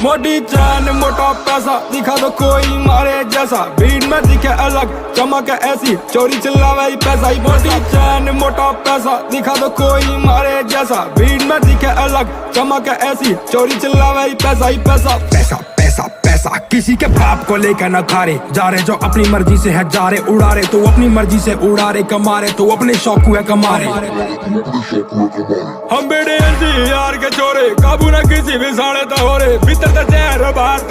मोटी चैन मोटा पैसा दिखा दो कोई मारे जैसा, भीड़ में दिखे अलग चमक ऐसी चोरी चिल्लावे पैसा ही। मोटी चैन मोटा पैसा दिखा दो कोई मारे जैसा, भीड़ में दिखे अलग चमक ऐसी चोरी चिल्लावे पैसा ही पैसा। पैसा पैसा पैसा किसी के बाप को लेकर न खारे जा रहे, जो अपनी मर्जी से है जा रहे, उड़ा रहे तो अपनी मर्जी से उड़ा रहे, कमा रहे तो अपने शौक है कमा रहे। हम बेड़े ऐसी यार के छोरे, काबू न किसी भी साड़े तो हो रहे, भीतर तो जहर बाहर